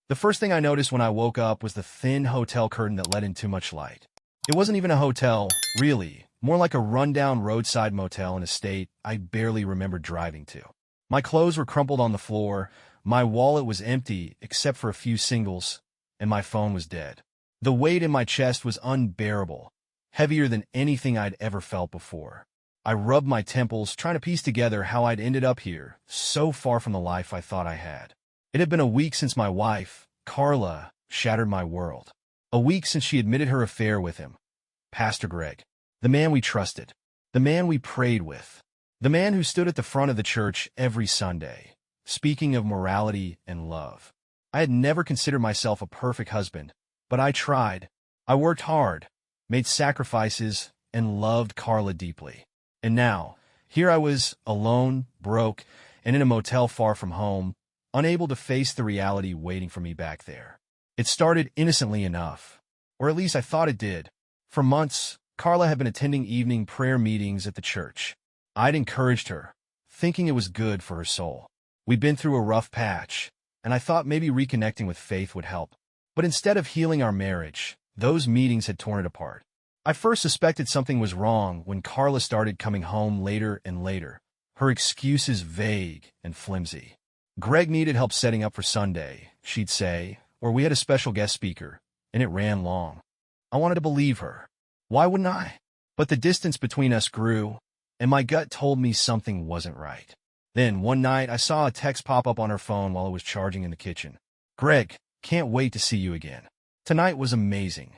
The first thing I noticed when I woke up was the thin hotel curtain that let in too much light. It wasn't even a hotel, really, more like a rundown roadside motel in a state I barely remembered driving to. My clothes were crumpled on the floor, my wallet was empty except for a few singles, and my phone was dead. The weight in my chest was unbearable, heavier than anything I'd ever felt before. I rubbed my temples, trying to piece together how I'd ended up here, so far from the life I thought I had. It had been a week since my wife, Carla, shattered my world. A week since she admitted her affair with him. Pastor Greg. The man we trusted. The man we prayed with. The man who stood at the front of the church every Sunday, speaking of morality and love. I had never considered myself a perfect husband, but I tried. I worked hard, made sacrifices, and loved Carla deeply. And now, here I was, alone, broke, and in a motel far from home, unable to face the reality waiting for me back there. It started innocently enough, or at least I thought it did. For months, Carla had been attending evening prayer meetings at the church. I'd encouraged her, thinking it was good for her soul. We'd been through a rough patch, and I thought maybe reconnecting with faith would help. But instead of healing our marriage, those meetings had torn it apart. I first suspected something was wrong when Carla started coming home later and later, her excuses vague and flimsy. Greg needed help setting up for Sunday, she'd say, or we had a special guest speaker, and it ran long. I wanted to believe her. Why wouldn't I? But the distance between us grew, and my gut told me something wasn't right. Then, one night, I saw a text pop up on her phone while it was charging in the kitchen. Greg, can't wait to see you again. Tonight was amazing.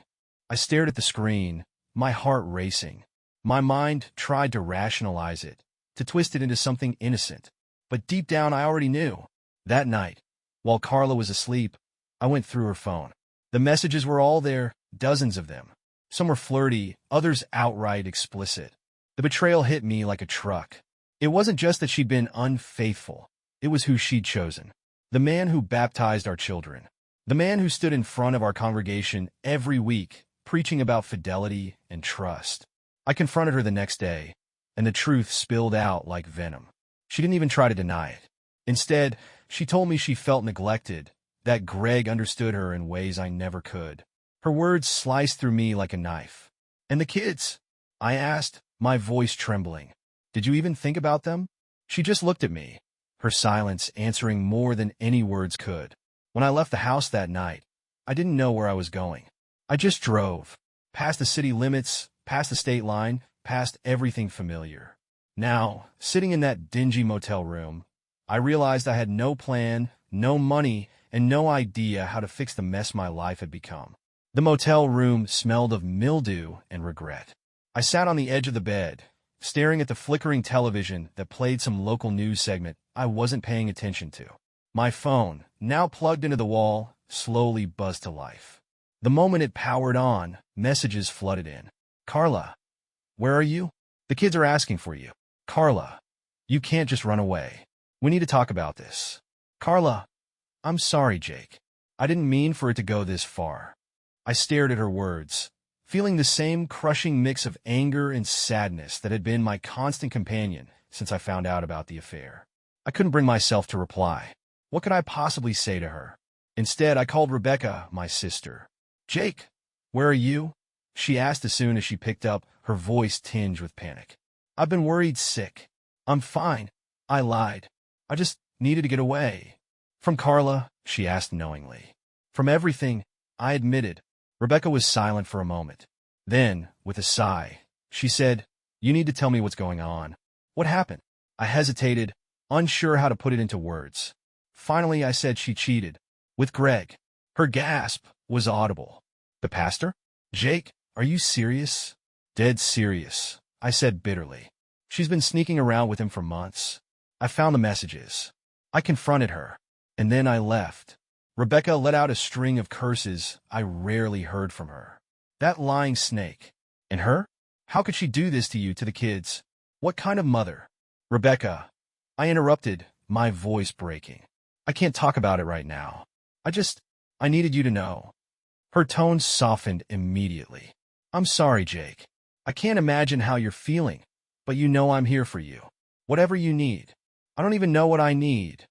I stared at the screen, my heart racing. My mind tried to rationalize it, to twist it into something innocent. But deep down, I already knew. That night, while Carla was asleep, I went through her phone. The messages were all there, dozens of them. Some were flirty, others outright explicit. The betrayal hit me like a truck. It wasn't just that she'd been unfaithful. It was who she'd chosen. The man who baptized our children. The man who stood in front of our congregation every week, preaching about fidelity and trust. I confronted her the next day, and the truth spilled out like venom. She didn't even try to deny it. Instead, she told me she felt neglected, that Greg understood her in ways I never could. Her words sliced through me like a knife. And the kids? I asked, my voice trembling. Did you even think about them? She just looked at me, her silence answering more than any words could. When I left the house that night, I didn't know where I was going. I just drove, past the city limits, past the state line, past everything familiar. Now, sitting in that dingy motel room, I realized I had no plan, no money, and no idea how to fix the mess my life had become. The motel room smelled of mildew and regret. I sat on the edge of the bed, staring at the flickering television that played some local news segment I wasn't paying attention to. My phone, now plugged into the wall, slowly buzzed to life. The moment it powered on, messages flooded in. Carla, where are you? The kids are asking for you. Carla, you can't just run away. We need to talk about this. Carla, I'm sorry, Jake. I didn't mean for it to go this far. I stared at her words, feeling the same crushing mix of anger and sadness that had been my constant companion since I found out about the affair. I couldn't bring myself to reply. What could I possibly say to her? Instead, I called Rebecca, my sister. Jake, where are you? She asked as soon as she picked up, her voice tinged with panic. I've been worried sick. I'm fine. I lied. I just needed to get away. From Carla, she asked knowingly. From everything, I admitted. Rebecca was silent for a moment. Then, with a sigh, she said, You need to tell me what's going on. What happened? I hesitated, unsure how to put it into words. Finally, I said she cheated. With Greg. Her gasp was audible. The pastor? Jake, are you serious? Dead serious, I said bitterly. She's been sneaking around with him for months. I found the messages. I confronted her. And then I left. Rebecca let out a string of curses I rarely heard from her. That lying snake. And her? How could she do this to you, to the kids? What kind of mother? Rebecca. I interrupted, my voice breaking. I can't talk about it right now. I needed you to know. Her tone softened immediately. I'm sorry, Jake. I can't imagine how you're feeling, but you know I'm here for you. Whatever you need. I don't even know what I need,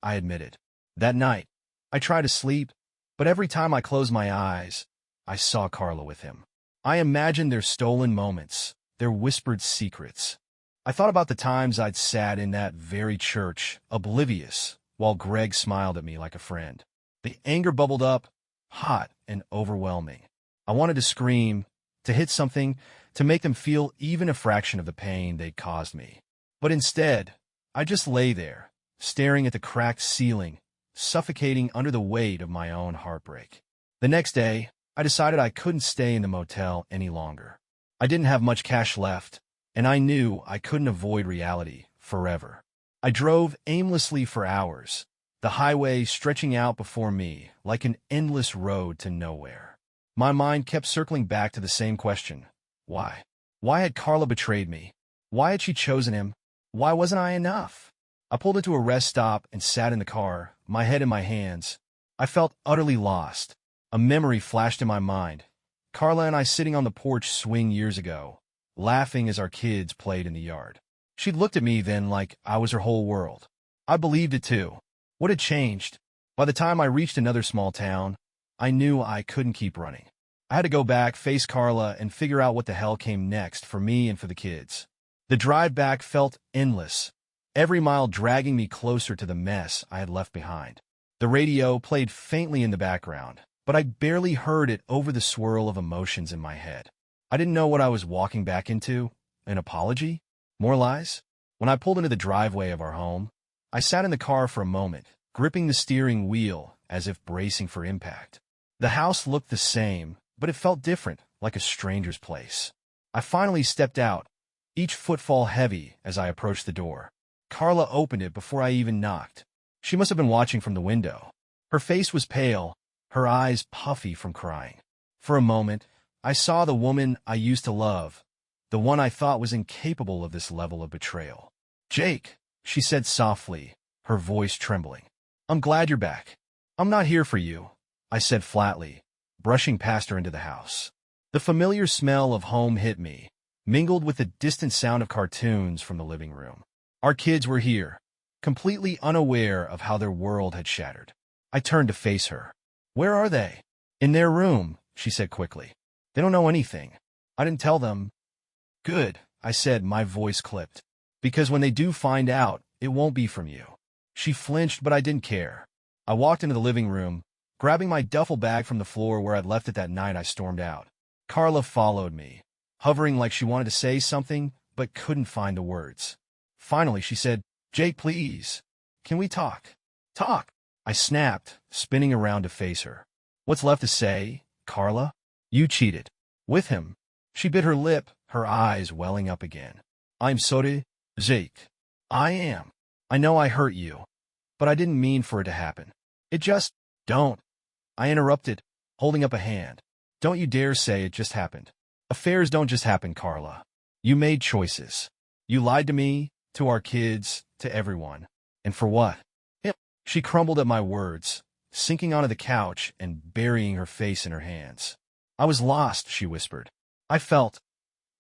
I admitted. That night, I tried to sleep, But every time I closed my eyes, I saw Carla with him. I imagined their stolen moments, their whispered secrets. I thought about the times I'd sat in that very church, oblivious, while Greg smiled at me like a friend. The anger bubbled up, hot and overwhelming. I wanted to scream, to hit something, to make them feel even a fraction of the pain they'd caused me. But instead, I just lay there, staring at the cracked ceiling, suffocating under the weight of my own heartbreak. The next day, I decided I couldn't stay in the motel any longer. I didn't have much cash left, and I knew I couldn't avoid reality forever. I drove aimlessly for hours, the highway stretching out before me like an endless road to nowhere. My mind kept circling back to the same question. Why? Why had Carla betrayed me? Why had she chosen him? Why wasn't I enough? I pulled into a rest stop and sat in the car, my head in my hands. I felt utterly lost. A memory flashed in my mind. Carla and I sitting on the porch swing years ago, laughing as our kids played in the yard. She'd looked at me then like I was her whole world. I believed it too. What had changed? By the time I reached another small town, I knew I couldn't keep running. I had to go back, face Carla, and figure out what the hell came next for me and for the kids. The drive back felt endless, every mile dragging me closer to the mess I had left behind. The radio played faintly in the background, but I barely heard it over the swirl of emotions in my head. I didn't know what I was walking back into. An apology? More lies? When I pulled into the driveway of our home, I sat in the car for a moment, gripping the steering wheel as if bracing for impact. The house looked the same, but it felt different, like a stranger's place. I finally stepped out, each footfall heavy as I approached the door. Carla opened it before I even knocked. She must have been watching from the window. Her face was pale, her eyes puffy from crying. For a moment, I saw the woman I used to love, the one I thought was incapable of this level of betrayal. "Jake," she said softly, her voice trembling. "I'm glad you're back." "I'm not here for you," I said flatly, brushing past her into the house. The familiar smell of home hit me, mingled with the distant sound of cartoons from the living room. Our kids were here, completely unaware of how their world had shattered. I turned to face her. "Where are they?" "In their room," she said quickly. "They don't know anything. I didn't tell them." "Good," I said, my voice clipped. "Because when they do find out, it won't be from you." She flinched, but I didn't care. I walked into the living room. Grabbing my duffel bag from the floor where I'd left it that night, I stormed out. Carla followed me, hovering like she wanted to say something, but couldn't find the words. Finally, she said, "Jake, please. Can we talk?" "Talk?" I snapped, spinning around to face her. "What's left to say, Carla? You cheated. With him." She bit her lip, her eyes welling up again. "I'm sorry, Jake. I am. I know I hurt you, but I didn't mean for it to happen. It just, don't." I interrupted, holding up a hand. "Don't you dare say it just happened. Affairs don't just happen, Carla. You made choices. You lied to me, to our kids, to everyone. And for what?" She crumbled at my words, sinking onto the couch and burying her face in her hands. "I was lost," she whispered. "I felt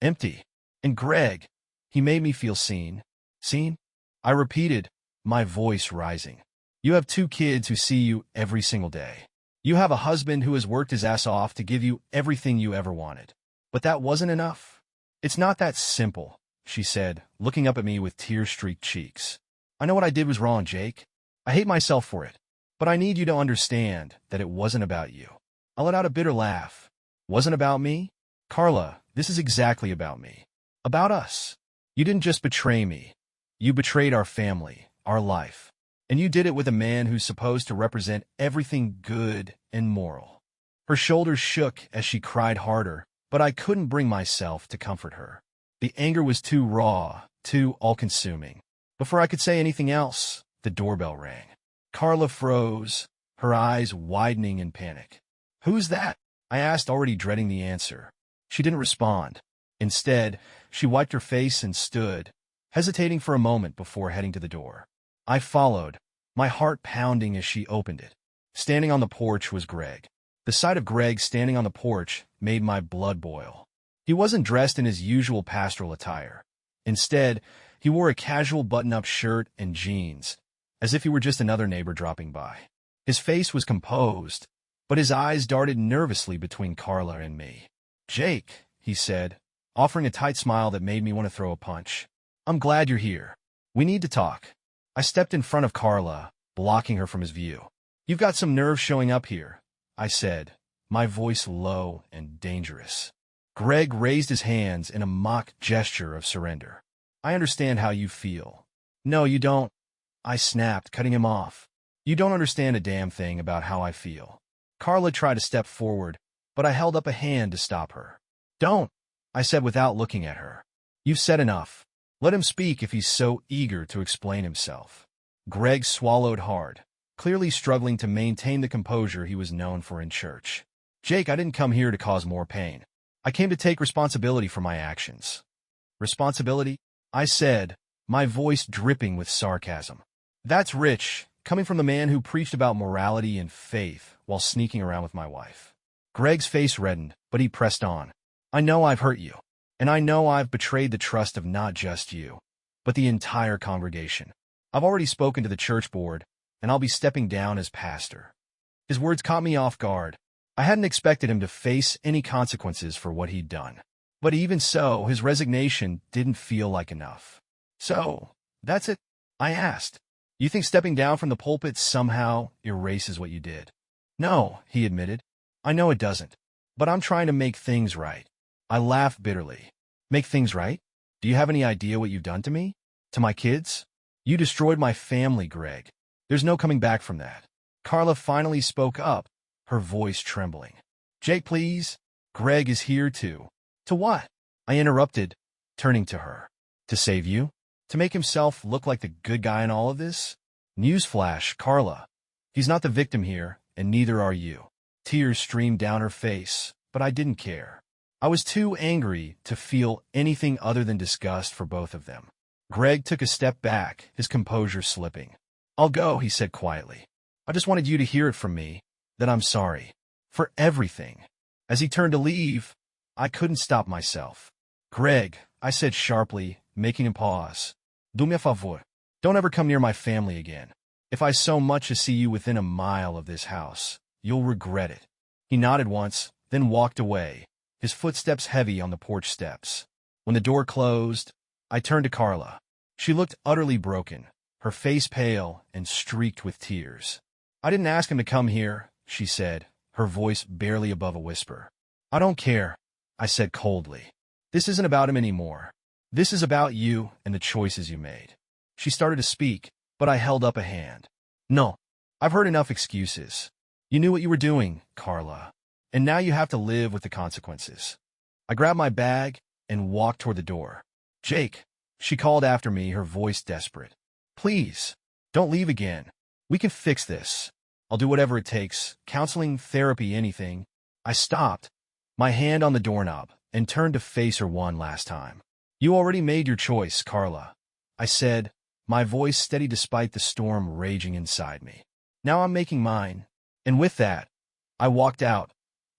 empty. And Greg, he made me feel seen." "Seen?" I repeated, my voice rising. "You have 2 kids who see you every single day. You have a husband who has worked his ass off to give you everything you ever wanted. But that wasn't enough." "It's not that simple," she said, looking up at me with tear-streaked cheeks. "I know what I did was wrong, Jake. I hate myself for it. But I need you to understand that it wasn't about you." I let out a bitter laugh. "Wasn't about me? Carla, this is exactly about me. About us. You didn't just betray me. You betrayed our family, our life. And you did it with a man who's supposed to represent everything good and moral." Her shoulders shook as she cried harder, but I couldn't bring myself to comfort her. The anger was too raw, too all-consuming. Before I could say anything else, the doorbell rang. Carla froze, her eyes widening in panic. "Who's that?" I asked, already dreading the answer. She didn't respond. Instead, she wiped her face and stood, hesitating for a moment before heading to the door. I followed, my heart pounding as she opened it. Standing on the porch was Greg. The sight of Greg standing on the porch made my blood boil. He wasn't dressed in his usual pastoral attire. Instead, he wore a casual button-up shirt and jeans, as if he were just another neighbor dropping by. His face was composed, but his eyes darted nervously between Carla and me. "Jake," he said, offering a tight smile that made me want to throw a punch. "I'm glad you're here. We need to talk." I stepped in front of Carla, blocking her from his view. "You've got some nerve showing up here," I said, my voice low and dangerous. Greg raised his hands in a mock gesture of surrender. "I understand how you feel." "No, you don't," I snapped, cutting him off. "You don't understand a damn thing about how I feel." Carla tried to step forward, but I held up a hand to stop her. "Don't," I said without looking at her. "You've said enough. Let him speak if he's so eager to explain himself." Greg swallowed hard, clearly struggling to maintain the composure he was known for in church. "Jake, I didn't come here to cause more pain. I came to take responsibility for my actions." "Responsibility?" I said, my voice dripping with sarcasm. "That's rich, coming from the man who preached about morality and faith while sneaking around with my wife." Greg's face reddened, but he pressed on. "I know I've hurt you, and I know I've betrayed the trust of not just you, but the entire congregation. I've already spoken to the church board, and I'll be stepping down as pastor." His words caught me off guard. I hadn't expected him to face any consequences for what he'd done. But even so, his resignation didn't feel like enough. "So, that's it?" I asked. "You think stepping down from the pulpit somehow erases what you did?" "No," he admitted. "I know it doesn't. But I'm trying to make things right." I laughed bitterly. "Make things right? Do you have any idea what you've done to me? To my kids? You destroyed my family, Greg. There's no coming back from that." Carla finally spoke up, her voice trembling. "Jake, please. Greg is here too." "To what?" I interrupted, turning to her. "To save you? To make himself look like the good guy in all of this? Newsflash, Carla. He's not the victim here, and neither are you." Tears streamed down her face, but I didn't care. I was too angry to feel anything other than disgust for both of them. Greg took a step back, his composure slipping. "I'll go," he said quietly. "I just wanted you to hear it from me, that I'm sorry. For everything." As he turned to leave, I couldn't stop myself. "Greg," I said sharply, making him pause. "Do me a favor. Don't ever come near my family again. If I so much as see you within a mile of this house, you'll regret it." He nodded once, then walked away, his footsteps heavy on the porch steps. When the door closed, I turned to Carla. She looked utterly broken, her face pale and streaked with tears. "I didn't ask him to come here," she said, her voice barely above a whisper. "I don't care," I said coldly. "This isn't about him anymore. This is about you and the choices you made." She started to speak, but I held up a hand. "No, I've heard enough excuses. You knew what you were doing, Carla, and now you have to live with the consequences." I grabbed my bag and walked toward the door. "Jake," she called after me, her voice desperate. "Please, don't leave again. We can fix this. I'll do whatever it takes, counseling, therapy, anything." I stopped, my hand on the doorknob, and turned to face her one last time. "You already made your choice, Carla," I said, my voice steady despite the storm raging inside me. "Now I'm making mine." And with that, I walked out,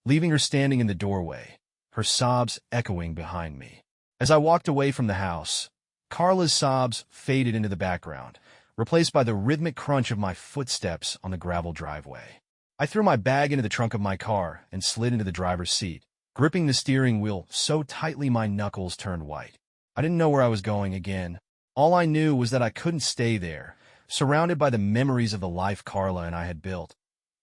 leaving her standing in the doorway, her sobs echoing behind me. As I walked away from the house, Carla's sobs faded into the background, replaced by the rhythmic crunch of my footsteps on the gravel driveway. I threw my bag into the trunk of my car and slid into the driver's seat, gripping the steering wheel so tightly my knuckles turned white. I didn't know where I was going again. All I knew was that I couldn't stay there, surrounded by the memories of the life Carla and I had built,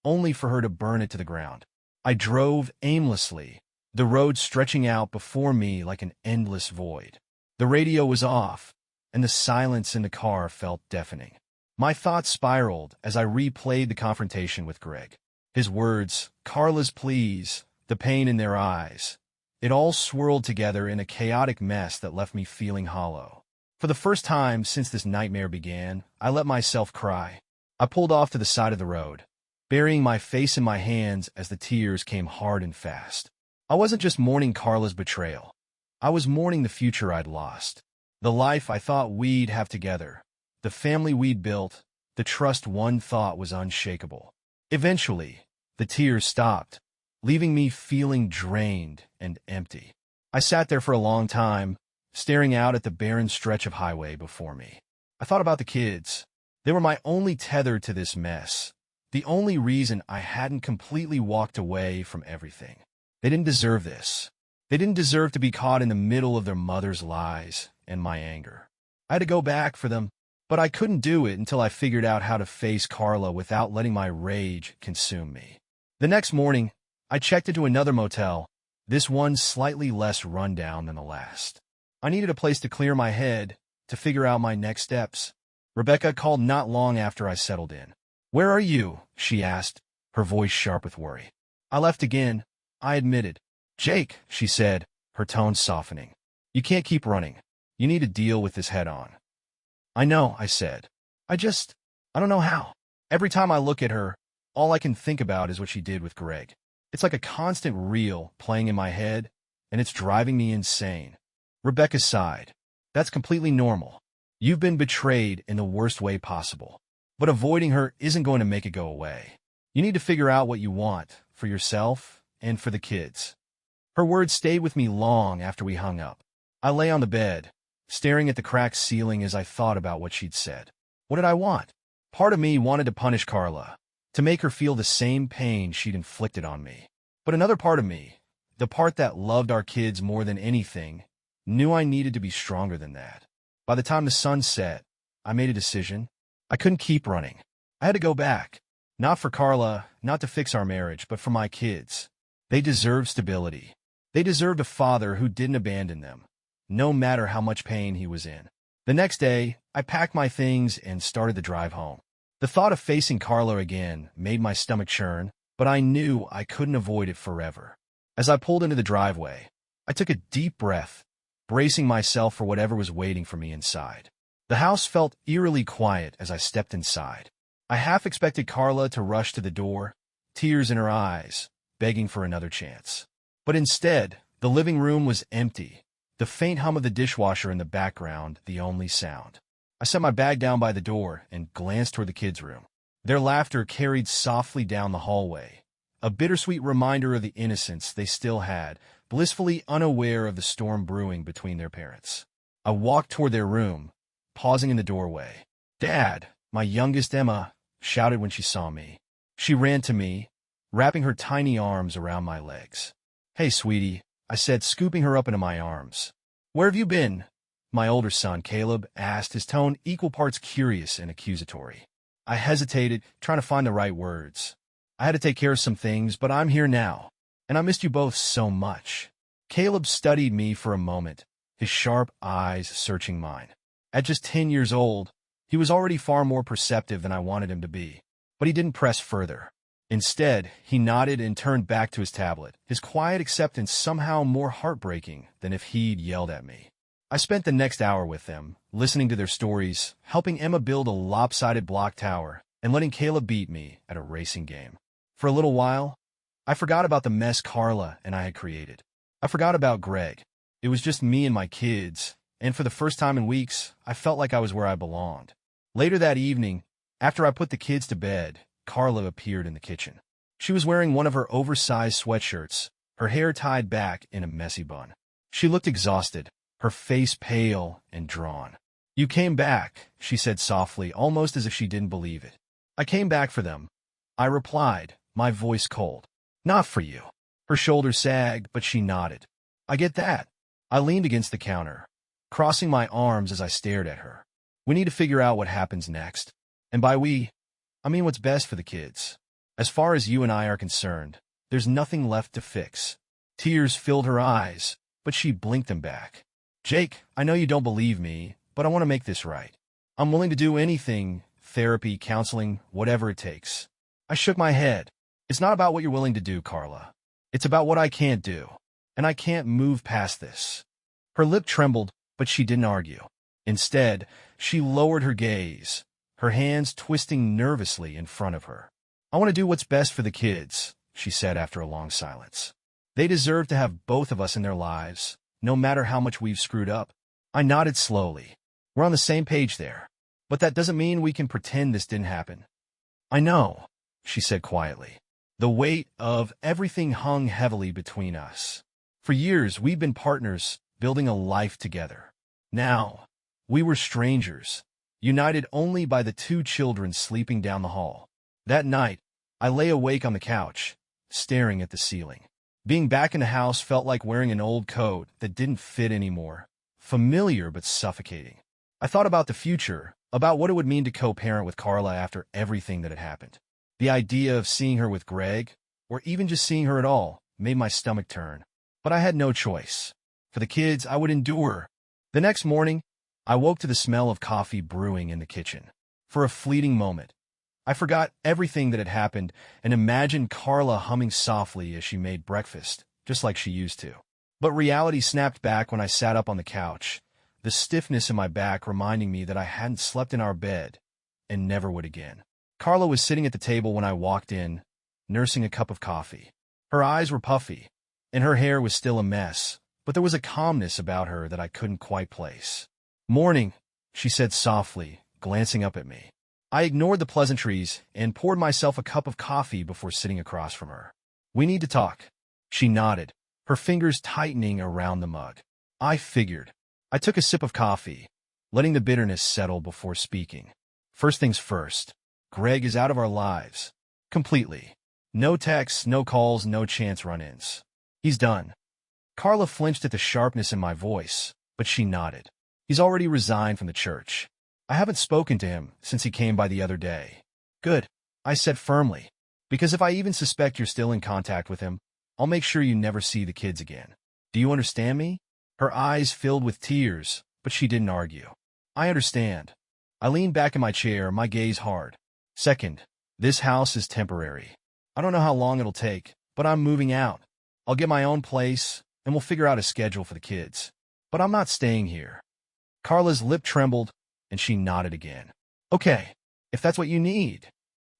only for her to burn it to the ground. I drove aimlessly, the road stretching out before me like an endless void. The radio was off, and the silence in the car felt deafening. My thoughts spiraled as I replayed the confrontation with Greg. His words, Carla's pleas, the pain in their eyes. It all swirled together in a chaotic mess that left me feeling hollow. For the first time since this nightmare began, I let myself cry. I pulled off to the side of the road, burying my face in my hands as the tears came hard and fast. I wasn't just mourning Carla's betrayal. I was mourning the future I'd lost, the life I thought we'd have together, the family we'd built, the trust one thought was unshakable. Eventually, the tears stopped, leaving me feeling drained and empty. I sat there for a long time, staring out at the barren stretch of highway before me. I thought about the kids. They were my only tether to this mess, The only reason I hadn't completely walked away from everything. They didn't deserve this. They didn't deserve to be caught in the middle of their mother's lies and my anger. I had to go back for them, but I couldn't do it until I figured out how to face Carla without letting my rage consume me. The next morning, I checked into another motel, this one slightly less rundown than the last. I needed a place to clear my head, to figure out my next steps. Rebecca called not long after I settled in. "Where are you?" she asked, her voice sharp with worry. "I left again," I admitted. "Jake," she said, her tone softening. "You can't keep running. You need to deal with this head on." "I know," I said. I don't know how. Every time I look at her, all I can think about is what she did with Greg. It's like a constant reel playing in my head, and it's driving me insane." Rebecca sighed. "That's completely normal. You've been betrayed in the worst way possible. But avoiding her isn't going to make it go away. You need to figure out what you want for yourself and for the kids." Her words stayed with me long after we hung up. I lay on the bed, staring at the cracked ceiling as I thought about what she'd said. What did I want? Part of me wanted to punish Carla, to make her feel the same pain she'd inflicted on me. But another part of me, the part that loved our kids more than anything, knew I needed to be stronger than that. By the time the sun set, I made a decision. I couldn't keep running. I had to go back. Not for Carla, not to fix our marriage, but for my kids. They deserved stability. They deserved a father who didn't abandon them, no matter how much pain he was in. The next day, I packed my things and started the drive home. The thought of facing Carla again made my stomach churn, but I knew I couldn't avoid it forever. As I pulled into the driveway, I took a deep breath, bracing myself for whatever was waiting for me inside. The house felt eerily quiet as I stepped inside. I half expected Carla to rush to the door, tears in her eyes, begging for another chance. But instead, the living room was empty, the faint hum of the dishwasher in the background the only sound. I set my bag down by the door and glanced toward the kids' room. Their laughter carried softly down the hallway, a bittersweet reminder of the innocence they still had, blissfully unaware of the storm brewing between their parents. I walked toward their room, pausing in the doorway. "Dad," my youngest Emma shouted when she saw me. She ran to me, wrapping her tiny arms around my legs. "Hey, sweetie," I said, scooping her up into my arms. "Where have you been?" my older son, Caleb, asked, his tone equal parts curious and accusatory. I hesitated, trying to find the right words. "I had to take care of some things, but I'm here now, and I missed you both so much." Caleb studied me for a moment, his sharp eyes searching mine. At just 10 years old, he was already far more perceptive than I wanted him to be, but he didn't press further. Instead, he nodded and turned back to his tablet, his quiet acceptance somehow more heartbreaking than if he'd yelled at me. I spent the next hour with them, listening to their stories, helping Emma build a lopsided block tower, and letting Caleb beat me at a racing game. For a little while, I forgot about the mess Carla and I had created. I forgot about Greg. It was just me and my kids, and for the first time in weeks, I felt like I was where I belonged. Later that evening, after I put the kids to bed, Carla appeared in the kitchen. She was wearing one of her oversized sweatshirts, her hair tied back in a messy bun. She looked exhausted, her face pale and drawn. "You came back," she said softly, almost as if she didn't believe it. "I came back for them," I replied, my voice cold. "Not for you." Her shoulders sagged, but she nodded. "I get that." I leaned against the counter, crossing my arms as I stared at her. "We need to figure out what happens next. And by we, I mean what's best for the kids. As far as you and I are concerned, there's nothing left to fix." Tears filled her eyes, but she blinked them back. "Jake, I know you don't believe me, but I want to make this right. I'm willing to do anything, therapy, counseling, whatever it takes." I shook my head. "It's not about what you're willing to do, Carla. It's about what I can't do. And I can't move past this." Her lip trembled, but she didn't argue. Instead, she lowered her gaze, her hands twisting nervously in front of her. "I want to do what's best for the kids," she said after a long silence. "They deserve to have both of us in their lives, no matter how much we've screwed up." I nodded slowly. "We're on the same page there. But that doesn't mean we can pretend this didn't happen." "I know," she said quietly. The weight of everything hung heavily between us. For years, we'd been partners, building a life together. Now, we were strangers, united only by the 2 children sleeping down the hall. That night, I lay awake on the couch, staring at the ceiling. Being back in the house felt like wearing an old coat that didn't fit anymore, familiar but suffocating. I thought about the future, about what it would mean to co-parent with Carla after everything that had happened. The idea of seeing her with Greg, or even just seeing her at all, made my stomach turn. But I had no choice. For the kids, I would endure. The next morning, I woke to the smell of coffee brewing in the kitchen. For a fleeting moment, I forgot everything that had happened and imagined Carla humming softly as she made breakfast, just like she used to. But reality snapped back when I sat up on the couch, the stiffness in my back reminding me that I hadn't slept in our bed and never would again. Carla was sitting at the table when I walked in, nursing a cup of coffee. Her eyes were puffy, and her hair was still a mess, but there was a calmness about her that I couldn't quite place. "Morning," she said softly, glancing up at me. I ignored the pleasantries and poured myself a cup of coffee before sitting across from her. "We need to talk." She nodded, her fingers tightening around the mug. I figured. I took a sip of coffee, letting the bitterness settle before speaking. "First things first, Greg is out of our lives. Completely. No texts, no calls, no chance run-ins. He's done." Carla flinched at the sharpness in my voice, but she nodded. "He's already resigned from the church. I haven't spoken to him since he came by the other day." "Good," I said firmly, "because if I even suspect you're still in contact with him, I'll make sure you never see the kids again. Do you understand me?" Her eyes filled with tears, but she didn't argue. "I understand." I leaned back in my chair, my gaze hard. "Second, this house is temporary. I don't know how long it'll take, but I'm moving out. I'll get my own place, and we'll figure out a schedule for the kids. But I'm not staying here." Carla's lip trembled, and she nodded again. "Okay, if that's what you need."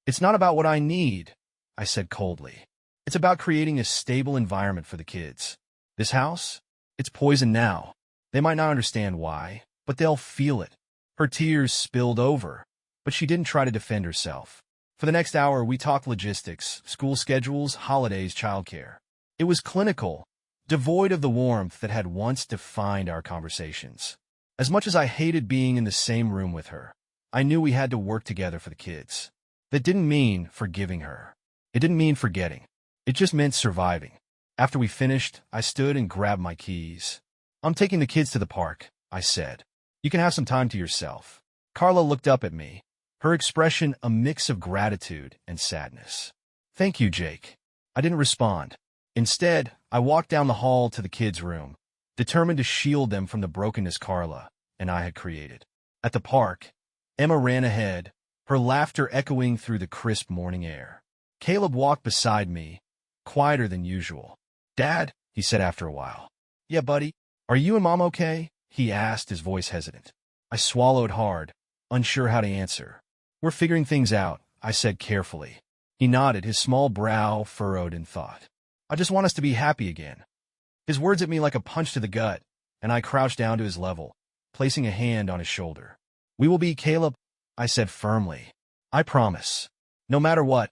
"It's not about what I need," I said coldly. "It's about creating a stable environment for the kids. This house? It's poison now. They might not understand why, but they'll feel it." Her tears spilled over, but she didn't try to defend herself. For the next hour, we talked logistics, school schedules, holidays, childcare. It was clinical, devoid of the warmth that had once defined our conversations. As much as I hated being in the same room with her, I knew we had to work together for the kids. That didn't mean forgiving her. It didn't mean forgetting. It just meant surviving. After we finished, I stood and grabbed my keys. "I'm taking the kids to the park," I said. "You can have some time to yourself." Carla looked up at me, her expression a mix of gratitude and sadness. "Thank you, Jake." I didn't respond. Instead, I walked down the hall to the kids' room, determined to shield them from the brokenness Carla and I had created. At the park, Emma ran ahead, her laughter echoing through the crisp morning air. Caleb walked beside me, quieter than usual. "Dad," he said after a while. "Yeah, buddy. Are you and Mom okay?" he asked, his voice hesitant. I swallowed hard, unsure how to answer. "We're figuring things out," I said carefully. He nodded, his small brow furrowed in thought. "I just want us to be happy again." His words hit me like a punch to the gut, and I crouched down to his level, placing a hand on his shoulder. "We will be, Caleb," I said firmly. "I promise. No matter what,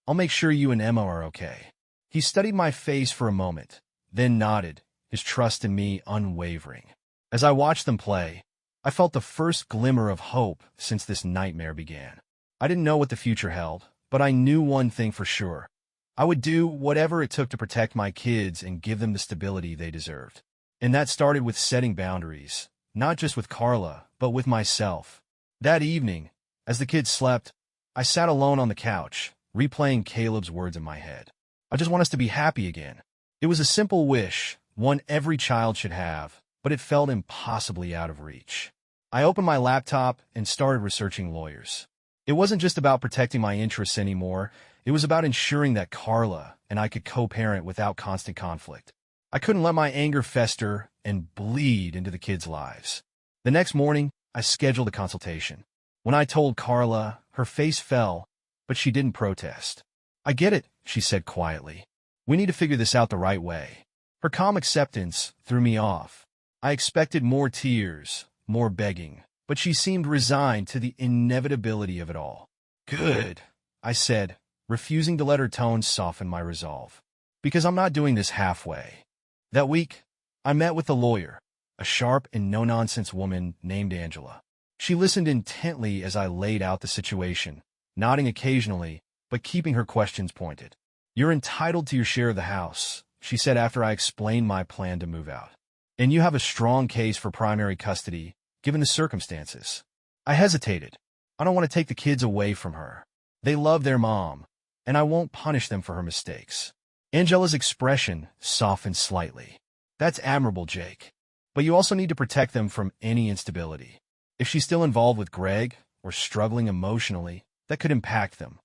I'll make sure you and Emma are okay." He studied my face for a moment, then nodded, his trust in me unwavering. As I watched them play, I felt the first glimmer of hope since this nightmare began. I didn't know what the future held, but I knew one thing for sure. I would do whatever it took to protect my kids and give them the stability they deserved. And that started with setting boundaries, not just with Carla, but with myself. That evening, as the kids slept, I sat alone on the couch, replaying Caleb's words in my head. "I just want us to be happy again." It was a simple wish, one every child should have, but it felt impossibly out of reach. I opened my laptop and started researching lawyers. It wasn't just about protecting my interests anymore. It was about ensuring that Carla and I could co-parent without constant conflict. I couldn't let my anger fester and bleed into the kids' lives. The next morning, I scheduled a consultation. When I told Carla, her face fell, but she didn't protest. "I get it," she said quietly. "We need to figure this out the right way." Her calm acceptance threw me off. I expected more tears, more begging, but she seemed resigned to the inevitability of it all. "Good," I said, refusing to let her tone soften my resolve. "Because I'm not doing this halfway." That week, I met with the lawyer, a sharp and no-nonsense woman named Angela. She listened intently as I laid out the situation, nodding occasionally, but keeping her questions pointed. "You're entitled to your share of the house," she said after I explained my plan to move out. "And you have a strong case for primary custody, given the circumstances." I hesitated. I don't want to take the kids away from her. They love their mom, and I won't punish them for her mistakes. Angela's expression softened slightly. "That's admirable, Jake. But you also need to protect them from any instability. If she's still involved with Greg, or struggling emotionally, that could impact them."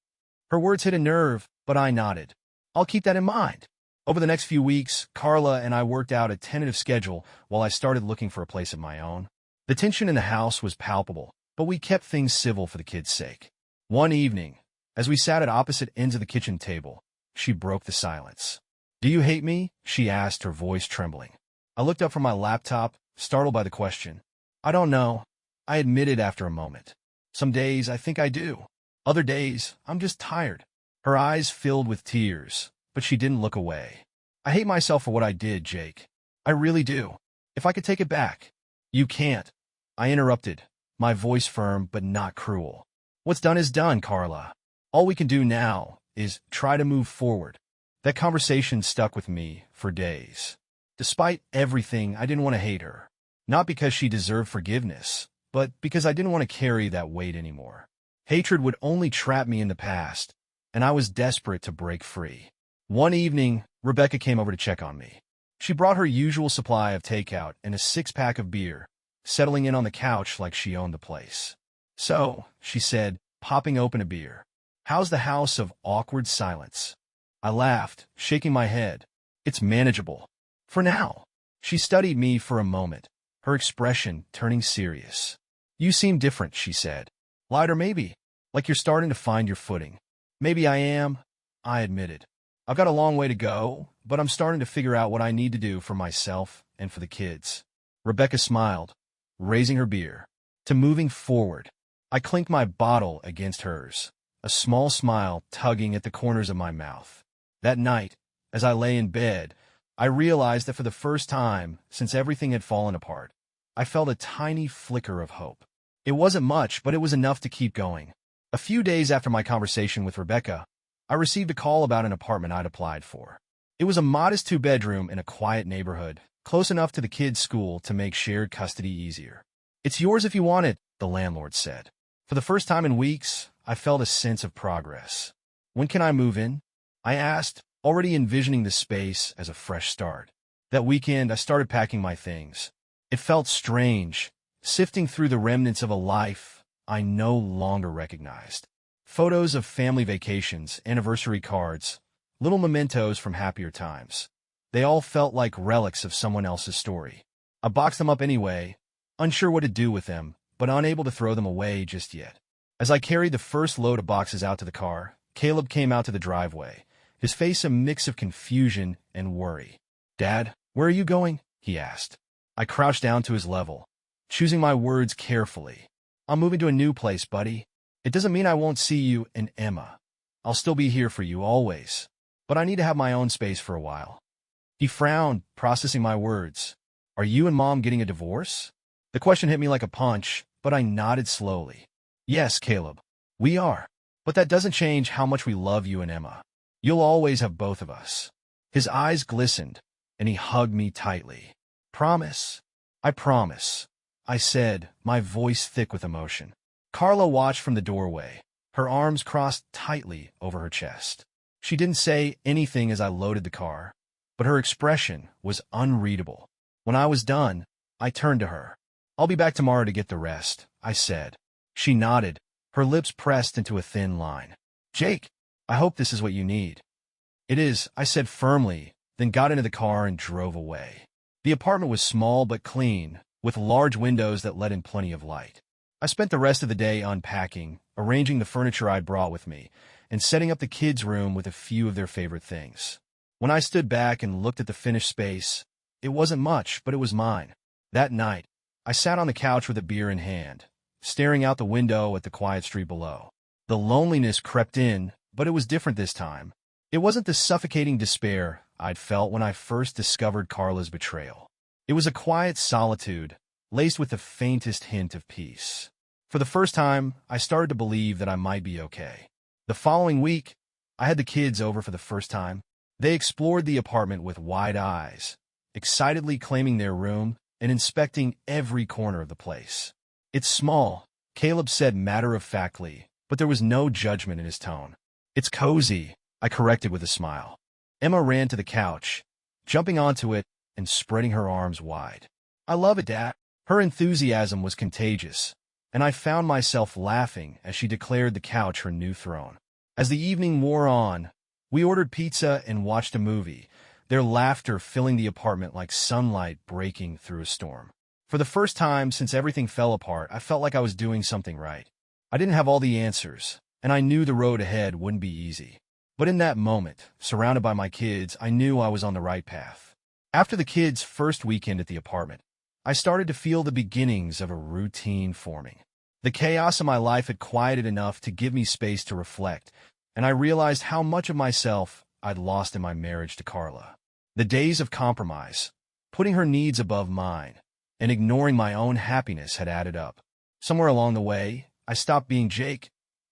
Her words hit a nerve, but I nodded. "I'll keep that in mind." Over the next few weeks, Carla and I worked out a tentative schedule while I started looking for a place of my own. The tension in the house was palpable, but we kept things civil for the kids' sake. One evening, as we sat at opposite ends of the kitchen table, she broke the silence. "Do you hate me?" she asked, her voice trembling. I looked up from my laptop, startled by the question. "I don't know," I admitted after a moment. "Some days I think I do. Other days, I'm just tired." Her eyes filled with tears, but she didn't look away. "I hate myself for what I did, Jake. I really do. If I could take it back." "You can't," I interrupted, my voice firm but not cruel. "What's done is done, Carla. All we can do now is try to move forward." That conversation stuck with me for days. Despite everything, I didn't want to hate her. Not because she deserved forgiveness, but because I didn't want to carry that weight anymore. Hatred would only trap me in the past, and I was desperate to break free. One evening, Rebecca came over to check on me. She brought her usual supply of takeout and a six-pack of beer, settling in on the couch like she owned the place. "So," she said, popping open a beer, "how's the house of awkward silence?" I laughed, shaking my head. "It's manageable. For now." She studied me for a moment, her expression turning serious. "You seem different," she said. "Lighter maybe, like you're starting to find your footing." "Maybe I am," I admitted. "I've got a long way to go, but I'm starting to figure out what I need to do for myself and for the kids." Rebecca smiled, raising her beer. "To moving forward." I clinked my bottle against hers, a small smile tugging at the corners of my mouth. That night, as I lay in bed, I realized that for the first time since everything had fallen apart, I felt a tiny flicker of hope. It wasn't much, but it was enough to keep going. A few days after my conversation with Rebecca, I received a call about an apartment I'd applied for. It was a modest two-bedroom in a quiet neighborhood, close enough to the kids' school to make shared custody easier. "It's yours if you want it," the landlord said. For the first time in weeks, I felt a sense of progress. "When can I move in?" I asked, already envisioning the space as a fresh start. That weekend, I started packing my things. It felt strange, sifting through the remnants of a life I no longer recognized. Photos of family vacations, anniversary cards, little mementos from happier times. They all felt like relics of someone else's story. I boxed them up anyway, unsure what to do with them, but unable to throw them away just yet. As I carried the first load of boxes out to the car, Caleb came out to the driveway, his face a mix of confusion and worry. "Dad, where are you going?" he asked. I crouched down to his level, choosing my words carefully. "I'm moving to a new place, buddy. It doesn't mean I won't see you and Emma. I'll still be here for you always. But I need to have my own space for a while." He frowned, processing my words. "Are you and Mom getting a divorce?" The question hit me like a punch, but I nodded slowly. "Yes, Caleb, we are. But that doesn't change how much we love you and Emma. You'll always have both of us." His eyes glistened, and he hugged me tightly. "Promise?" "I promise," I said, my voice thick with emotion. Carla watched from the doorway, her arms crossed tightly over her chest. She didn't say anything as I loaded the car, but her expression was unreadable. When I was done, I turned to her. "I'll be back tomorrow to get the rest," I said. She nodded, her lips pressed into a thin line. "Jake, I hope this is what you need." "It is," I said firmly, then got into the car and drove away. The apartment was small but clean, with large windows that let in plenty of light. I spent the rest of the day unpacking, arranging the furniture I'd brought with me, and setting up the kids' room with a few of their favorite things. When I stood back and looked at the finished space, it wasn't much, but it was mine. That night, I sat on the couch with a beer in hand, staring out the window at the quiet street below. The loneliness crept in, but it was different this time. It wasn't the suffocating despair I'd felt when I first discovered Carla's betrayal. It was a quiet solitude, laced with the faintest hint of peace. For the first time, I started to believe that I might be okay. The following week, I had the kids over for the first time. They explored the apartment with wide eyes, excitedly claiming their room and inspecting every corner of the place. "It's small," Caleb said matter-of-factly, but there was no judgment in his tone. "It's cozy," I corrected with a smile. Emma ran to the couch, jumping onto it and spreading her arms wide. "I love it, Dad." Her enthusiasm was contagious, and I found myself laughing as she declared the couch her new throne. As the evening wore on, we ordered pizza and watched a movie, their laughter filling the apartment like sunlight breaking through a storm. For the first time since everything fell apart, I felt like I was doing something right. I didn't have all the answers, and I knew the road ahead wouldn't be easy. But in that moment, surrounded by my kids, I knew I was on the right path. After the kids' first weekend at the apartment, I started to feel the beginnings of a routine forming. The chaos of my life had quieted enough to give me space to reflect, and I realized how much of myself I'd lost in my marriage to Carla. The days of compromise, putting her needs above mine, and ignoring my own happiness had added up. Somewhere along the way, I stopped being Jake.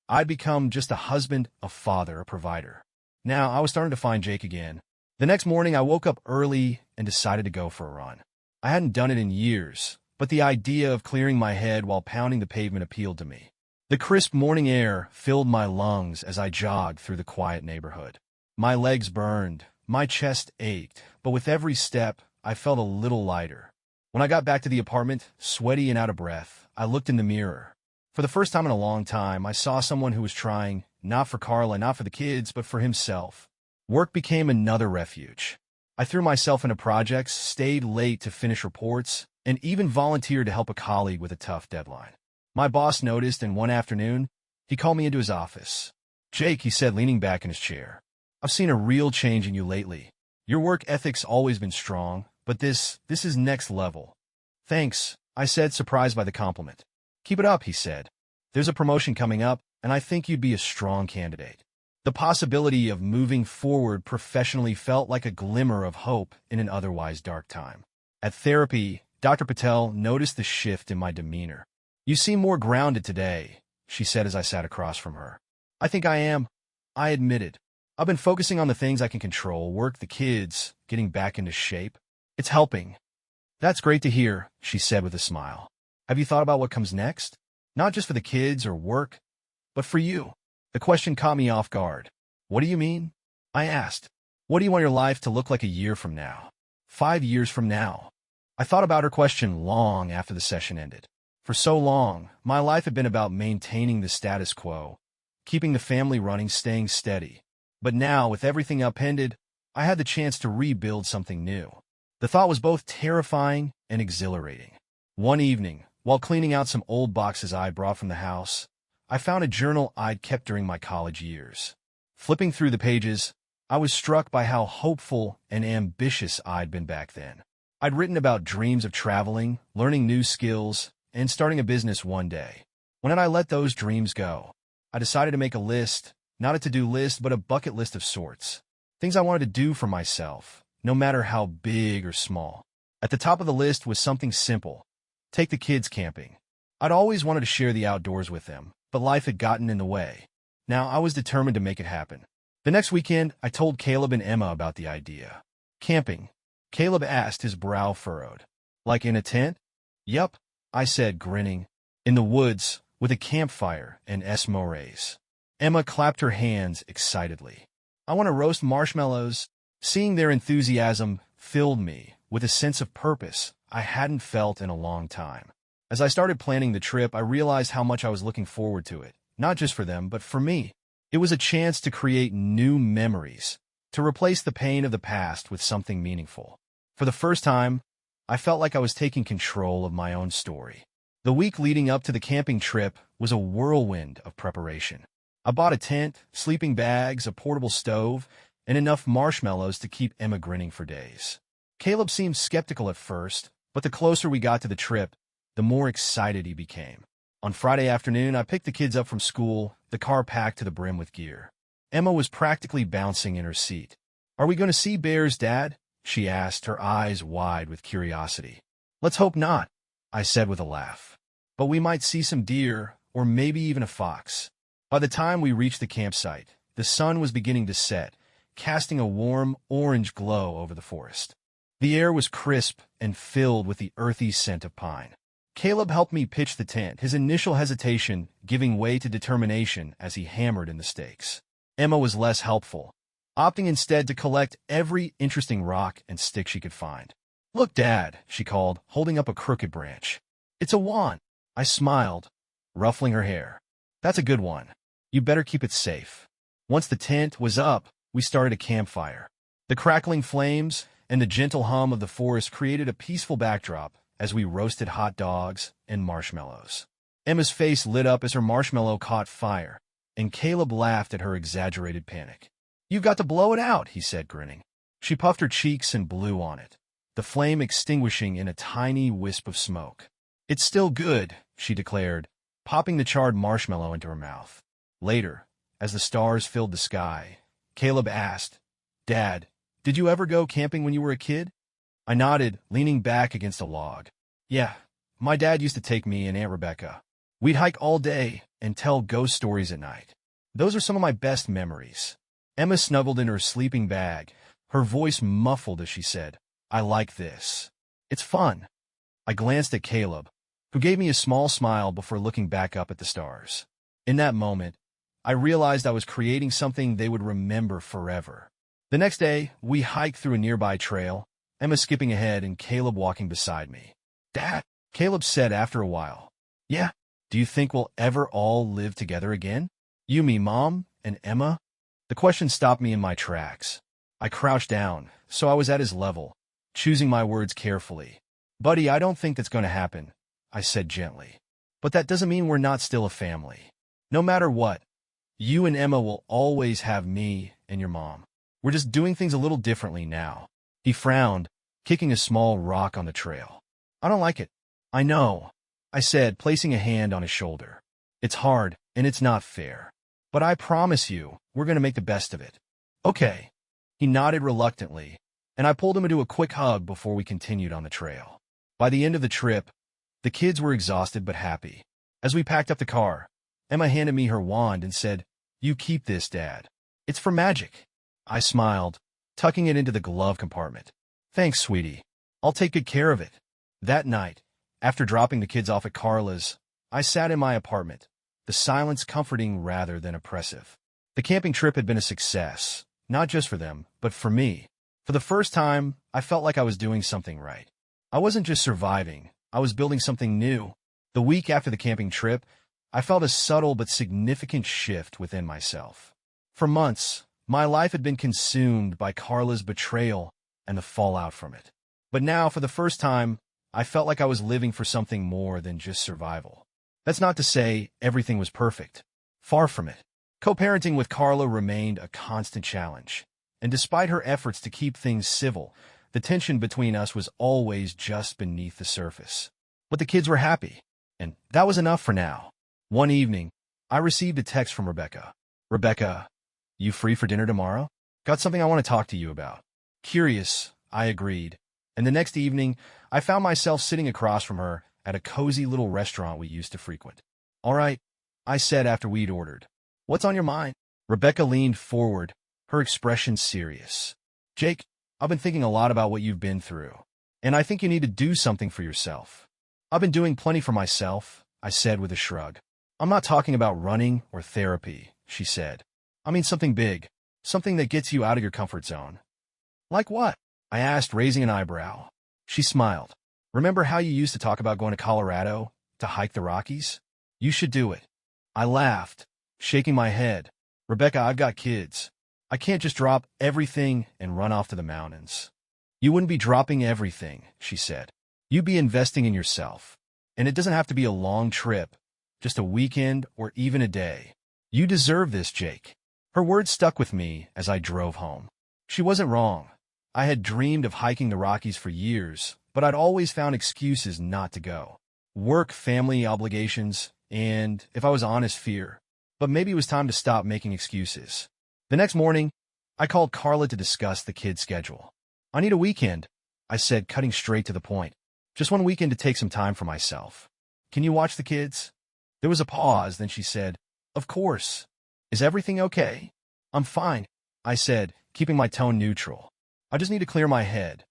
I'd become just a husband, a father, a provider. Now, I was starting to find Jake again. The next morning, I woke up early and decided to go for a run. I hadn't done it in years, but the idea of clearing my head while pounding the pavement appealed to me. The crisp morning air filled my lungs as I jogged through the quiet neighborhood. My legs burned, my chest ached, but with every step, I felt a little lighter. When I got back to the apartment, sweaty and out of breath, I looked in the mirror. For the first time in a long time, I saw someone who was trying, not for Carla, not for the kids, but for himself. Work became another refuge. I threw myself into projects, stayed late to finish reports, and even volunteered to help a colleague with a tough deadline. My boss noticed, and one afternoon, he called me into his office. "Jake," he said, leaning back in his chair, "I've seen a real change in you lately. Your work ethic's always been strong, but this is next level." "Thanks," I said, surprised by the compliment. "Keep it up," he said. "There's a promotion coming up, and I think you'd be a strong candidate." The possibility of moving forward professionally felt like a glimmer of hope in an otherwise dark time. At therapy, Dr. Patel noticed the shift in my demeanor. "You seem more grounded today," she said as I sat across from her. "I think I am," I admitted. "I've been focusing on the things I can control, work, the kids, getting back into shape. It's helping." "That's great to hear," she said with a smile. "Have you thought about what comes next? Not just for the kids or work, but for you." The question caught me off guard. "What do you mean?" I asked. "What do you want your life to look like a year from now? 5 years from now?" I thought about her question long after the session ended. For so long, my life had been about maintaining the status quo, keeping the family running, staying steady. But now, with everything upended, I had the chance to rebuild something new. The thought was both terrifying and exhilarating. One evening, while cleaning out some old boxes I brought from the house, I found a journal I'd kept during my college years. Flipping through the pages, I was struck by how hopeful and ambitious I'd been back then. I'd written about dreams of traveling, learning new skills, and starting a business one day. When I let those dreams go, I decided to make a list, not a to-do list, but a bucket list of sorts. Things I wanted to do for myself, no matter how big or small. At the top of the list was something simple: take the kids camping. I'd always wanted to share the outdoors with them, but life had gotten in the way. Now I was determined to make it happen. The next weekend, I told Caleb and Emma about the idea. "Camping?" Caleb asked, his brow furrowed. "Like in a tent?" "Yup," I said, grinning. "In the woods, with a campfire and s'mores." Emma clapped her hands excitedly. "I want to roast marshmallows." Seeing their enthusiasm filled me with a sense of purpose I hadn't felt in a long time. As I started planning the trip, I realized how much I was looking forward to it, not just for them, but for me. It was a chance to create new memories, to replace the pain of the past with something meaningful. For the first time, I felt like I was taking control of my own story. The week leading up to the camping trip was a whirlwind of preparation. I bought a tent, sleeping bags, a portable stove, and enough marshmallows to keep Emma grinning for days. Caleb seemed skeptical at first, but the closer we got to the trip, the more excited he became. On Friday afternoon, I picked the kids up from school, the car packed to the brim with gear. Emma was practically bouncing in her seat. "Are we going to see bears, Dad?" she asked, her eyes wide with curiosity. "Let's hope not," I said with a laugh. "But we might see some deer, or maybe even a fox." By the time we reached the campsite, the sun was beginning to set, casting a warm orange glow over the forest. The air was crisp and filled with the earthy scent of pine. Caleb helped me pitch the tent, his initial hesitation giving way to determination as he hammered in the stakes. Emma was less helpful, opting instead to collect every interesting rock and stick she could find. "Look, Dad," she called, holding up a crooked branch. "It's a wand." I smiled, ruffling her hair. "That's a good one. You better keep it safe." Once the tent was up, we started a campfire. The crackling flames and the gentle hum of the forest created a peaceful backdrop as we roasted hot dogs and marshmallows. Emma's face lit up as her marshmallow caught fire, and Caleb laughed at her exaggerated panic. "You've got to blow it out," he said, grinning. She puffed her cheeks and blew on it, the flame extinguishing in a tiny wisp of smoke. "It's still good," she declared, popping the charred marshmallow into her mouth. Later, as the stars filled the sky, Caleb asked, "Dad, did you ever go camping when you were a kid?" I nodded, leaning back against a log. "Yeah, my dad used to take me and Aunt Rebecca. We'd hike all day and tell ghost stories at night. Those are some of my best memories." Emma snuggled in her sleeping bag, her voice muffled as she said, "I like this. It's fun." I glanced at Caleb, who gave me a small smile before looking back up at the stars. In that moment, I realized I was creating something they would remember forever. The next day, we hiked through a nearby trail, Emma skipping ahead and Caleb walking beside me. "Dad," Caleb said after a while. "Yeah, do you think we'll ever all live together again? You, me, Mom, and Emma?" The question stopped me in my tracks. I crouched down, so I was at his level, choosing my words carefully. "Buddy, I don't think that's going to happen," I said gently. "But that doesn't mean we're not still a family. No matter what, you and Emma will always have me and your mom. We're just doing things a little differently now." He frowned, kicking a small rock on the trail. "I don't like it." "I know," I said, placing a hand on his shoulder. "It's hard, and it's not fair. But I promise you, we're going to make the best of it." "Okay." He nodded reluctantly, and I pulled him into a quick hug before we continued on the trail. By the end of the trip, the kids were exhausted but happy. As we packed up the car, Emma handed me her wand and said, "You keep this, Dad. It's for magic." I smiled, tucking it into the glove compartment. "Thanks, sweetie. I'll take good care of it." That night, after dropping the kids off at Carla's, I sat in my apartment, the silence comforting rather than oppressive. The camping trip had been a success, not just for them, but for me. For the first time, I felt like I was doing something right. I wasn't just surviving, I was building something new. The week after the camping trip, I felt a subtle but significant shift within myself. For months, my life had been consumed by Carla's betrayal and the fallout from it. But now, for the first time, I felt like I was living for something more than just survival. That's not to say everything was perfect. Far from it. Co-parenting with Carla remained a constant challenge. And despite her efforts to keep things civil, the tension between us was always just beneath the surface. But the kids were happy, and that was enough for now. One evening, I received a text from Rebecca. "Rebecca, you free for dinner tomorrow? Got something I want to talk to you about." Curious, I agreed, and the next evening, I found myself sitting across from her at a cozy little restaurant we used to frequent. "All right," I said after we'd ordered. "What's on your mind?" Rebecca leaned forward, her expression serious. "Jake, I've been thinking a lot about what you've been through, and I think you need to do something for yourself." "I've been doing plenty for myself," I said with a shrug. "I'm not talking about running or therapy," she said. "I mean something big, something that gets you out of your comfort zone." "Like what?" I asked, raising an eyebrow. She smiled. "Remember how you used to talk about going to Colorado to hike the Rockies? You should do it." I laughed, shaking my head. "Rebecca, I've got kids. I can't just drop everything and run off to the mountains." "You wouldn't be dropping everything," she said. "You'd be investing in yourself. And it doesn't have to be a long trip, just a weekend or even a day. You deserve this, Jake." Her words stuck with me as I drove home. She wasn't wrong. I had dreamed of hiking the Rockies for years, but I'd always found excuses not to go. Work, family obligations, and, if I was honest, fear. But maybe it was time to stop making excuses. The next morning, I called Carla to discuss the kids' schedule. "I need a weekend," I said, cutting straight to the point. "Just one weekend to take some time for myself. Can you watch the kids?" There was a pause, then she said, Of course. Is everything okay? I'm fine, I said, keeping my tone neutral. I just need to clear my head.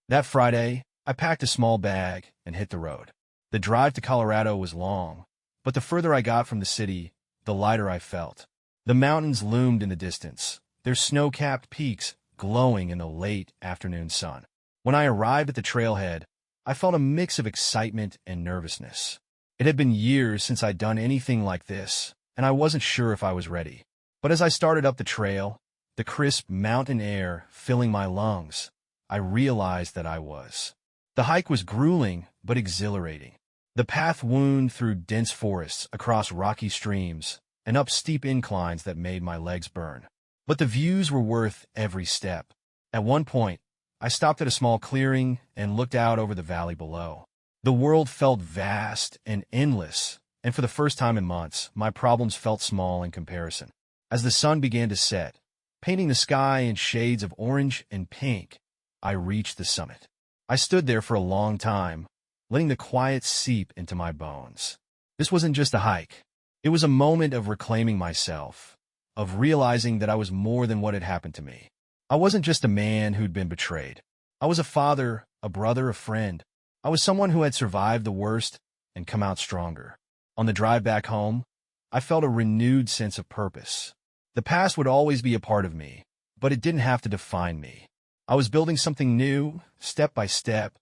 That Friday, I packed a small bag and hit the road. The drive to Colorado was long, but the further I got from the city, the lighter I felt. The mountains loomed in the distance, their snow-capped peaks glowing in the late afternoon sun. When I arrived at the trailhead, I felt a mix of excitement and nervousness. It had been years since I'd done anything like this, and I wasn't sure if I was ready. But as I started up the trail, the crisp mountain air filling my lungs, I realized that I was. The hike was grueling but exhilarating. The path wound through dense forests, across rocky streams, and up steep inclines that made my legs burn. But the views were worth every step. At one point, I stopped at a small clearing and looked out over the valley below. The world felt vast and endless, and for the first time in months, my problems felt small in comparison. As the sun began to set, painting the sky in shades of orange and pink, I reached the summit. I stood there for a long time, letting the quiet seep into my bones. This wasn't just a hike. It was a moment of reclaiming myself, of realizing that I was more than what had happened to me. I wasn't just a man who'd been betrayed. I was a father, a brother, a friend. I was someone who had survived the worst and come out stronger. On the drive back home, I felt a renewed sense of purpose. The past would always be a part of me, but it didn't have to define me. I was building something new, step by step,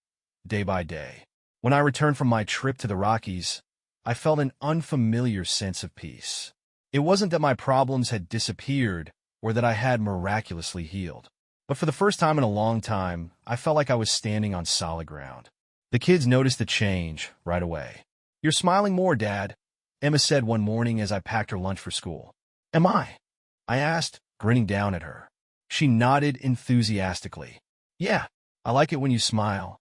day by day. When I returned from my trip to the Rockies, I felt an unfamiliar sense of peace. It wasn't that my problems had disappeared or that I had miraculously healed. But for the first time in a long time, I felt like I was standing on solid ground. The kids noticed the change right away. "You're smiling more, Dad," Emma said one morning as I packed her lunch for school. "Am I?" I asked, grinning down at her. She nodded enthusiastically. "Yeah, I like it when you smile."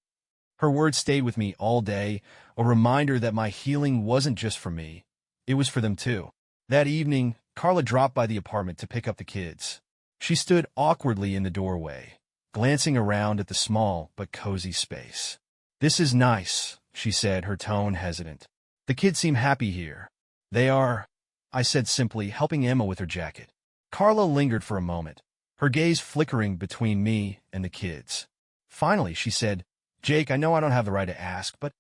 Her words stayed with me all day, a reminder that my healing wasn't just for me, it was for them too. That evening, Carla dropped by the apartment to pick up the kids. She stood awkwardly in the doorway, glancing around at the small but cozy space. "This is nice," she said, her tone hesitant. "The kids seem happy here." "They are," I said simply, helping Emma with her jacket. Carla lingered for a moment, her gaze flickering between me and the kids. Finally, she said, "Jake, I know I don't have the right to ask, but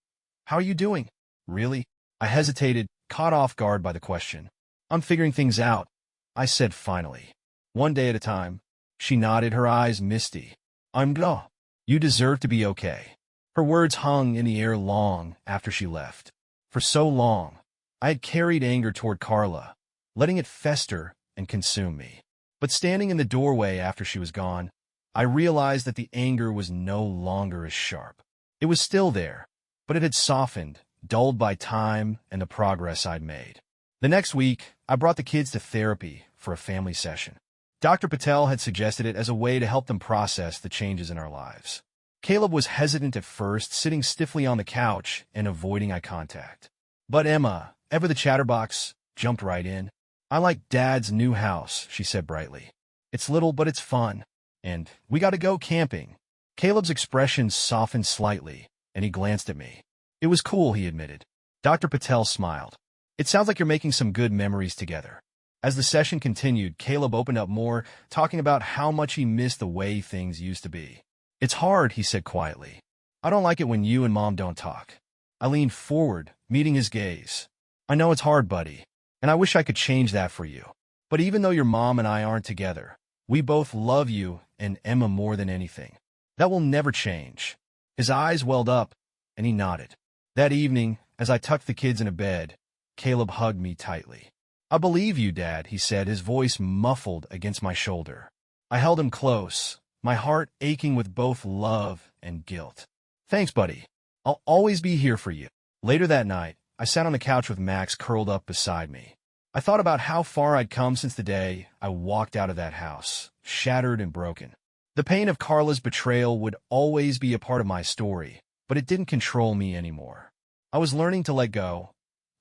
how are you doing?" "Really?" I hesitated, caught off guard by the question. "I'm figuring things out," I said finally. "One day at a time." She nodded, her eyes misty. "I'm glad. You deserve to be okay." Her words hung in the air long after she left. For so long, I had carried anger toward Carla, letting it fester and consume me. But standing in the doorway after she was gone, I realized that the anger was no longer as sharp. It was still there, but it had softened, dulled by time and the progress I'd made. The next week, I brought the kids to therapy for a family session. Dr. Patel had suggested it as a way to help them process the changes in our lives. Caleb was hesitant at first, sitting stiffly on the couch and avoiding eye contact. But Emma, ever the chatterbox, jumped right in. "I like Dad's new house," she said brightly. "It's little, but it's fun. And we got to go camping." Caleb's expression softened slightly, and he glanced at me. "It was cool," he admitted. Dr. Patel smiled. "It sounds like you're making some good memories together." As the session continued, Caleb opened up more, talking about how much he missed the way things used to be. "It's hard," he said quietly. "I don't like it when you and Mom don't talk." I leaned forward, meeting his gaze. "I know it's hard, buddy, and I wish I could change that for you. But even though your mom and I aren't together, we both love you and Emma more than anything. That will never change." His eyes welled up, and he nodded. That evening, as I tucked the kids into bed, Caleb hugged me tightly. "I believe you, Dad," he said, his voice muffled against my shoulder. I held him close, my heart aching with both love and guilt. "Thanks, buddy. I'll always be here for you." Later that night, I sat on the couch with Max curled up beside me. I thought about how far I'd come since the day I walked out of that house, shattered and broken. The pain of Carla's betrayal would always be a part of my story, but it didn't control me anymore. I was learning to let go,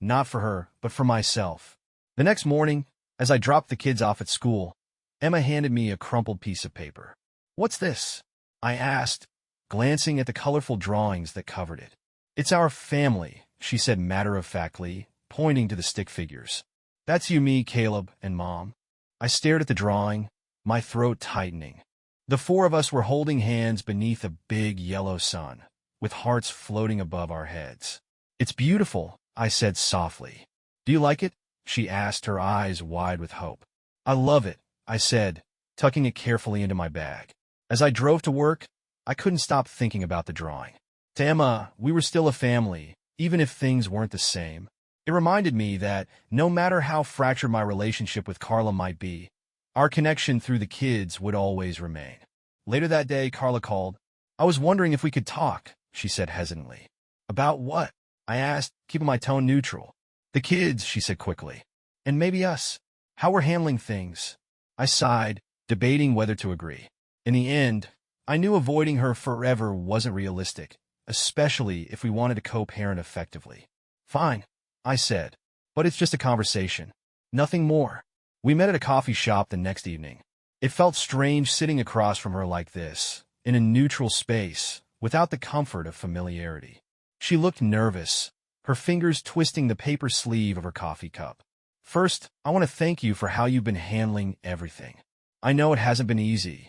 not for her, but for myself. The next morning, as I dropped the kids off at school, Emma handed me a crumpled piece of paper. "What's this?" I asked, glancing at the colorful drawings that covered it. "It's our family," she said matter-of-factly, pointing to the stick figures. That's you, me, Caleb, and Mom. I stared at the drawing, my throat tightening. The four of us were holding hands beneath a big yellow sun, with hearts floating above our heads. It's beautiful, I said softly. Do you like it? She asked, her eyes wide with hope. I love it, I said, tucking it carefully into my bag. As I drove to work, I couldn't stop thinking about the drawing. To Emma, we were still a family, even if things weren't the same. It reminded me that no matter how fractured my relationship with Carla might be, our connection through the kids would always remain. Later that day, Carla called. I was wondering if we could talk, she said hesitantly. About what? I asked, keeping my tone neutral. The kids, she said quickly. And maybe us. How we're handling things. I sighed, debating whether to agree. In the end, I knew avoiding her forever wasn't realistic, especially if we wanted to co-parent effectively. Fine, I said. But it's just a conversation. Nothing more. We met at a coffee shop the next evening. It felt strange sitting across from her like this, in a neutral space, without the comfort of familiarity. She looked nervous, her fingers twisting the paper sleeve of her coffee cup. First, I want to thank you for how you've been handling everything. I know it hasn't been easy.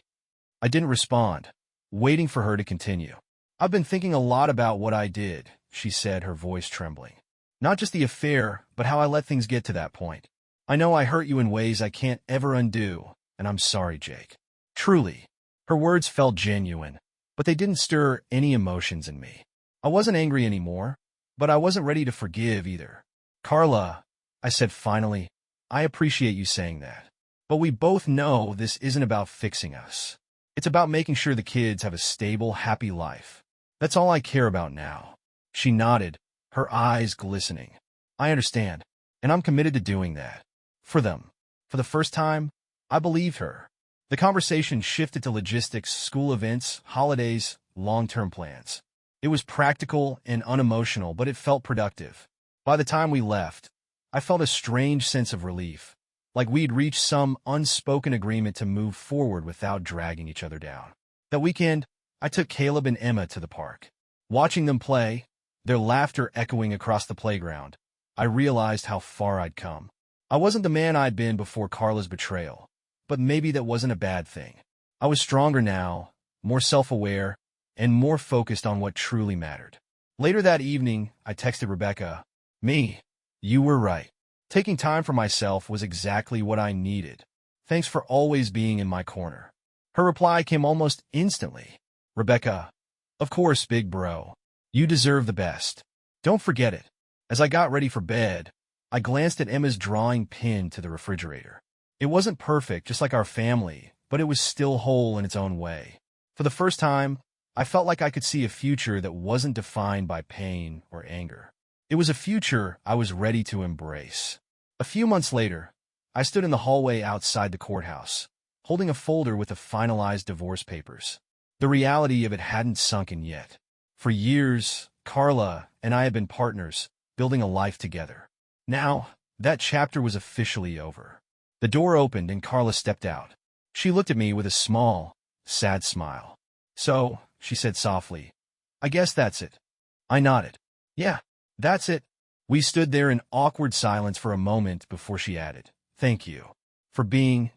I didn't respond, waiting for her to continue. I've been thinking a lot about what I did, she said, her voice trembling. Not just the affair, but how I let things get to that point. I know I hurt you in ways I can't ever undo, and I'm sorry, Jake. Truly. Her words felt genuine, but they didn't stir any emotions in me. I wasn't angry anymore, but I wasn't ready to forgive either. Carla, I said finally, I appreciate you saying that. But we both know this isn't about fixing us. It's about making sure the kids have a stable, happy life. That's all I care about now. She nodded, her eyes glistening. I understand, and I'm committed to doing that. For them. For the first time, I believed her. The conversation shifted to logistics, school events, holidays, long-term plans. It was practical and unemotional, but it felt productive. By the time we left, I felt a strange sense of relief, like we'd reached some unspoken agreement to move forward without dragging each other down. That weekend, I took Caleb and Emma to the park. Watching them play, their laughter echoing across the playground, I realized how far I'd come. I wasn't the man I'd been before Carla's betrayal, but maybe that wasn't a bad thing. I was stronger now, more self-aware, and more focused on what truly mattered. Later that evening, I texted Rebecca, "Me, you were right. Taking time for myself was exactly what I needed. Thanks for always being in my corner." Her reply came almost instantly. "Rebecca, of course, big bro. You deserve the best. Don't forget it." As I got ready for bed, I glanced at Emma's drawing pinned to the refrigerator. It wasn't perfect, just like our family, but it was still whole in its own way. For the first time, I felt like I could see a future that wasn't defined by pain or anger. It was a future I was ready to embrace. A few months later, I stood in the hallway outside the courthouse, holding a folder with the finalized divorce papers. The reality of it hadn't sunk in yet. For years, Carla and I had been partners, building a life together. Now, that chapter was officially over. The door opened and Carla stepped out. She looked at me with a small, sad smile. "So," she said softly, "I guess that's it." I nodded. "Yeah, that's it." We stood there in awkward silence for a moment before she added, "Thank you for being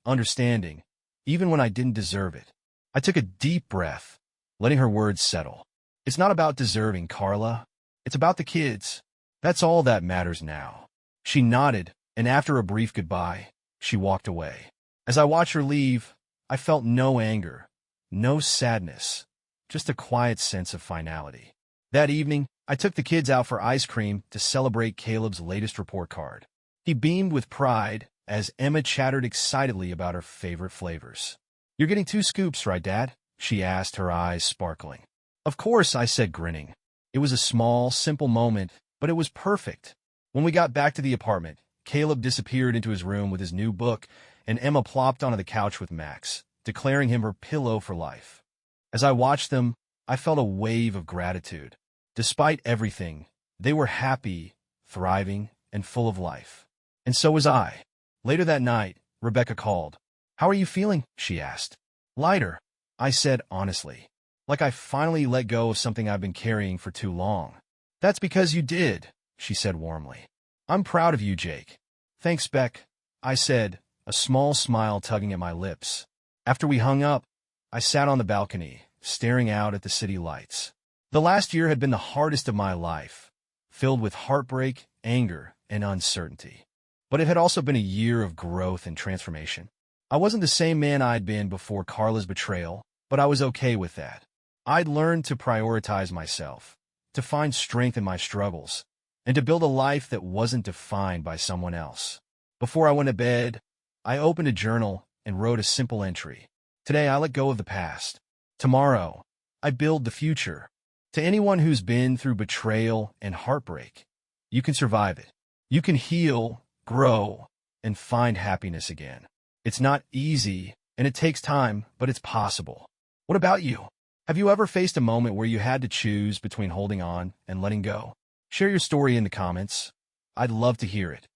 understanding, even when I didn't deserve it." I took a deep breath, letting her words settle. It's not about deserving, Carla. It's about the kids. That's all that matters now. She nodded, and after a brief goodbye, she walked away. As I watched her leave, I felt no anger, no sadness, just a quiet sense of finality. That evening, I took the kids out for ice cream to celebrate Caleb's latest report card. He beamed with pride as Emma chattered excitedly about her favorite flavors. "You're getting 2 scoops, right, Dad?" she asked, her eyes sparkling. "Of course," I said, grinning. It was a small, simple moment, but it was perfect. When we got back to the apartment, Caleb disappeared into his room with his new book, and Emma plopped onto the couch with Max, declaring him her pillow for life. As I watched them, I felt a wave of gratitude. Despite everything, they were happy, thriving, and full of life. And so was I. Later that night, Rebecca called. "How are you feeling?" she asked. "Lighter," I said honestly. "Like I finally let go of something I've been carrying for too long." "That's because you did," she said warmly. "I'm proud of you, Jake. Thanks, Beck, I said, a small smile tugging at my lips. After we hung up, I sat on the balcony, staring out at the city lights. The last year had been the hardest of my life, filled with heartbreak, anger, and uncertainty. But it had also been a year of growth and transformation. I wasn't the same man I'd been before Carla's betrayal, but I was okay with that. I'd learned to prioritize myself, to find strength in my struggles, and to build a life that wasn't defined by someone else. Before I went to bed, I opened a journal and wrote a simple entry. Today, I let go of the past. Tomorrow, I build the future. To anyone who's been through betrayal and heartbreak, you can survive it. You can heal, grow, and find happiness again. It's not easy, and it takes time, but it's possible. What about you? Have you ever faced a moment where you had to choose between holding on and letting go? Share your story in the comments. I'd love to hear it.